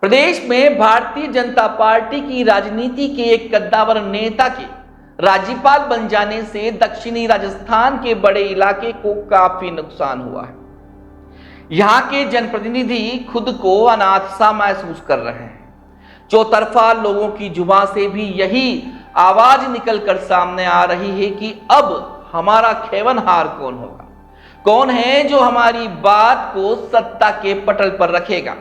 प्रदेश में भारतीय जनता पार्टी की राजनीति के एक कद्दावर नेता के राज्यपाल बन जाने से दक्षिणी राजस्थान के बड़े इलाके को काफी नुकसान हुआ है। यहां के जनप्रतिनिधि खुद को अनाथ सा महसूस कर रहे हैं। चौतरफा लोगों की जुबान से भी यही आवाज निकलकर सामने आ रही है कि अब हमारा खेवनहार कौन होगा, कौन है जो हमारी बात को सत्ता के पटल पर रखेगा,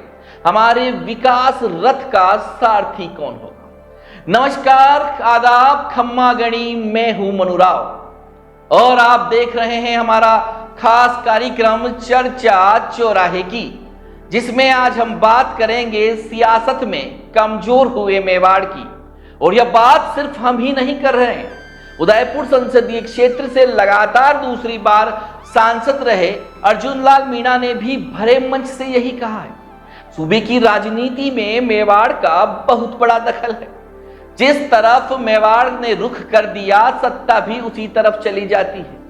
हमारे विकास रथ का सारथी कौन होगा। नमस्कार, आदाब, खम्मा गणी, मैं हूं मनु राव और आप देख रहे हैं हमारा खास कार्यक्रम चर्चा चौराहे की, जिसमें आज हम बात करेंगे सियासत में कमजोर हुए मेवाड़ की। और यह बात सिर्फ हम ही नहीं कर रहे हैं। उदयपुर संसदीय क्षेत्र से लगातार दूसरी बार सांसद रहे अर्जुन लाल मीणा ने भी भरे मंच से यही कहा है। सूबे की राजनीति में मेवाड़ का बहुत बड़ा दखल है। जिस तरफ मेवाड़ ने रुख कर दिया, सत्ता भी उसी तरफ चली जाती है।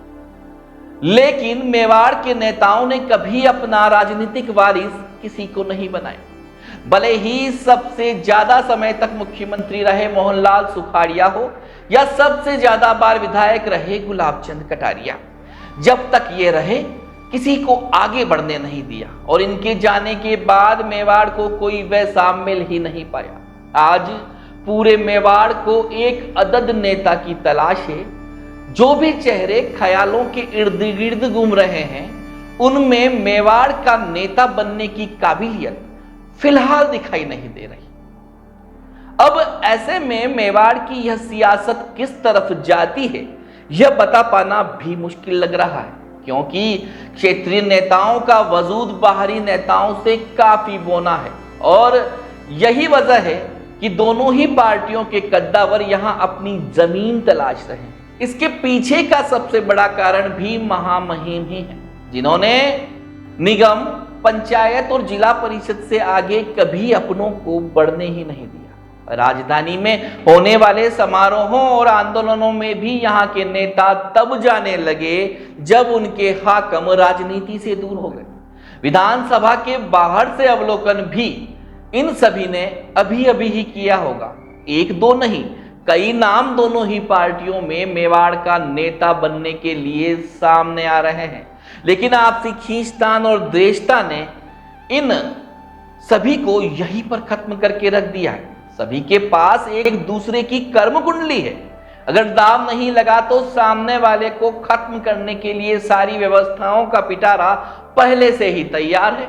लेकिन मेवाड़ के नेताओं ने कभी अपना राजनीतिक वारिस किसी को नहीं बनाया। भले ही सबसे ज्यादा समय तक मुख्यमंत्री रहे मोहनलाल सुखाड़िया हो या सबसे ज्यादा बार विधायक रहे गुलाबचंद कटारिया, जब तक ये रहे किसी को आगे बढ़ने नहीं दिया और इनके जाने के बाद मेवाड़ को कोई वैसा मिल ही नहीं पाया। आज पूरे मेवाड़ को एक अदद नेता की तलाश है। जो भी चेहरे ख्यालों के इर्द गिर्द घूम रहे हैं, उनमें मेवाड़ का नेता बनने की काबिलियत फिलहाल दिखाई नहीं दे रही। अब ऐसे में मेवाड़ की यह सियासत किस तरफ जाती है, यह बता पाना भी मुश्किल लग रहा है, क्योंकि क्षेत्रीय नेताओं का वजूद बाहरी नेताओं से काफी बौना है। और यही वजह है कि दोनों ही पार्टियों के कद्दावर यहां अपनी जमीन तलाश रहे हैं। इसके पीछे का सबसे बड़ा कारण भी महामहिम ही है, जिन्होंने निगम, पंचायत और जिला परिषद से आगे कभी अपनों को बढ़ने ही नहीं दिया। राजधानी में होने वाले समारोहों और आंदोलनों में भी यहाँ के नेता तब जाने लगे जब उनके हाकम राजनीति से दूर हो गए। विधानसभा के बाहर से अवलोकन भी इन सभी ने अभी अभी ही किया होगा। एक दो नहीं, कई नाम दोनों ही पार्टियों में मेवाड़ का नेता बनने के लिए सामने आ रहे हैं। लेकिन आपसी खींचतान और द्वेषता ने इन सभी को यहीं पर खत्म करके रख दिया है। सभी के पास एक दूसरे की कर्म कुंडली है। अगर दाव नहीं लगा तो सामने वाले को खत्म करने के लिए सारी व्यवस्थाओं का पिटारा पहले से ही तैयार है।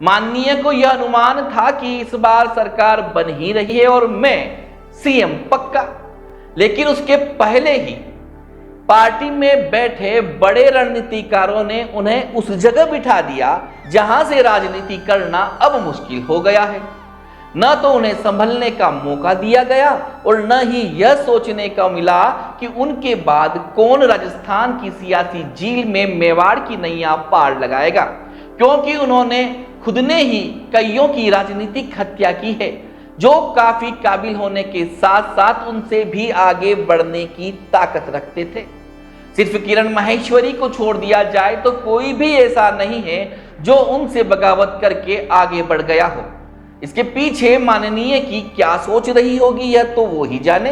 माननीय को यह अनुमान था कि इस बार सरकार बन ही रही है और मैं सीएम पक्का। लेकिन उसके पहले ही पार्टी में बैठे बड़े रणनीतिकारों ने उन्हें उस जगह बिठा दिया जहां से राजनीति करना अब मुश्किल हो गया है। न तो उन्हें संभलने का मौका दिया गया और न ही यह सोचने का मिला कि उनके बाद कौन राजस्थान की सियासी झील में मेवाड़ की नैया पार लगाएगा, क्योंकि उन्होंने खुद ने ही कईयों की राजनीतिक हत्या की है, जो काफी काबिल होने के साथ साथ उनसे भी आगे बढ़ने की ताकत रखते थे। सिर्फ किरण माहेश्वरी को छोड़ दिया जाए तो कोई भी ऐसा नहीं है जो उनसे बगावत करके आगे बढ़ गया हो। इसके पीछे माननीय की क्या सोच रही होगी, यह तो वो ही जाने।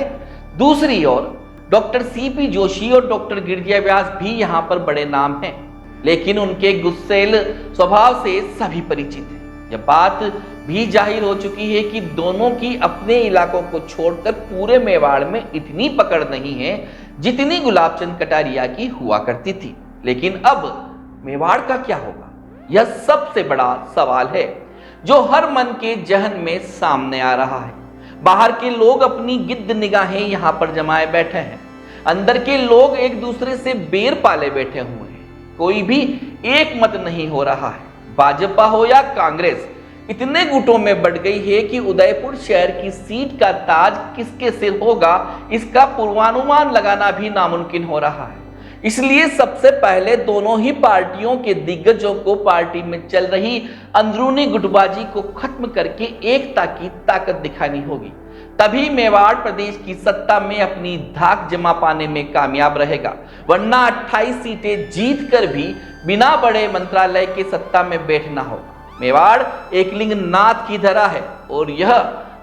दूसरी ओर डॉक्टर सीपी जोशी और डॉक्टर गिरिजा व्यास भी यहाँ पर बड़े नाम हैं, लेकिन उनके गुस्सेल स्वभाव से सभी परिचित हैं। यह बात भी जाहिर हो चुकी है कि दोनों की अपने इलाकों को छोड़कर पूरे मेवाड़ में इतनी पकड़ नहीं है जितनी गुलाबचंद कटारिया की हुआ करती थी। लेकिन अब मेवाड़ का क्या होगा, यह सबसे बड़ा सवाल है जो हर मन के जहन में सामने आ रहा है। बाहर के लोग अपनी गिद्ध निगाहें यहाँ पर जमाए बैठे हैं, अंदर के लोग एक दूसरे से बेर पाले बैठे हुए हैं। कोई भी एक मत नहीं हो रहा है। भाजपा हो या कांग्रेस इतने गुटों में बढ़ गई है कि उदयपुर शहर की सीट का ताज किसके सिर होगा, इसका पूर्वानुमान लगाना भी नामुमकिन हो रहा है। इसलिए सबसे पहले दोनों ही पार्टियों के दिग्गजों को पार्टी में चल रही अंदरूनी गुटबाजी को खत्म करके एकता की ताकत दिखानी होगी। तभी मेवाड़ प्रदेश की सत्ता में अपनी धाक जमा पाने में कामयाब रहेगा, वरना 28 सीटें जीत कर भी बिना बड़े मंत्रालय के सत्ता में बैठना होगा। मेवाड़ एक लिंग नाथ की धरा है और यह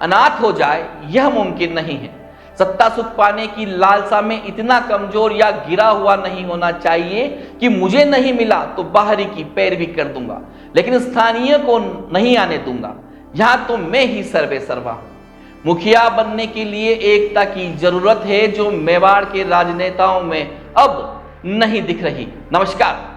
अनाथ हो जाए, यह मुमकिन नहीं है। सत्ता सुख पाने की लालसा में इतना कमजोर या गिरा हुआ नहीं होना चाहिए कि मुझे नहीं मिला तो बाहरी की पैरवी कर दूंगा, लेकिन स्थानीय को नहीं आने दूंगा। यहां तो मैं ही सर्वे सर्वा हूं। मुखिया बनने के लिए एकता की जरूरत है, जो मेवाड़ के राजनेताओं में अब नहीं दिख रही। नमस्कार।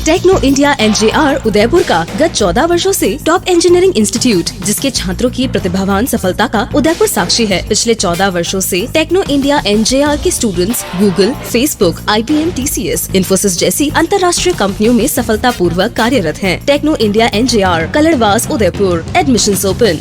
टेक्नो इंडिया एनजेआर उदयपुर का गत 14 वर्षों से टॉप इंजीनियरिंग इंस्टीट्यूट, जिसके छात्रों की प्रतिभावान सफलता का उदयपुर साक्षी है। पिछले 14 वर्षों से टेक्नो इंडिया एनजेआर के students Google, Facebook, IBM, TCS, Infosys जैसी अंतर्राष्ट्रीय कंपनियों में सफलता पूर्वक कार्यरत हैं। Techno India NJR, Kaladwas, Udaipur. Admissions open.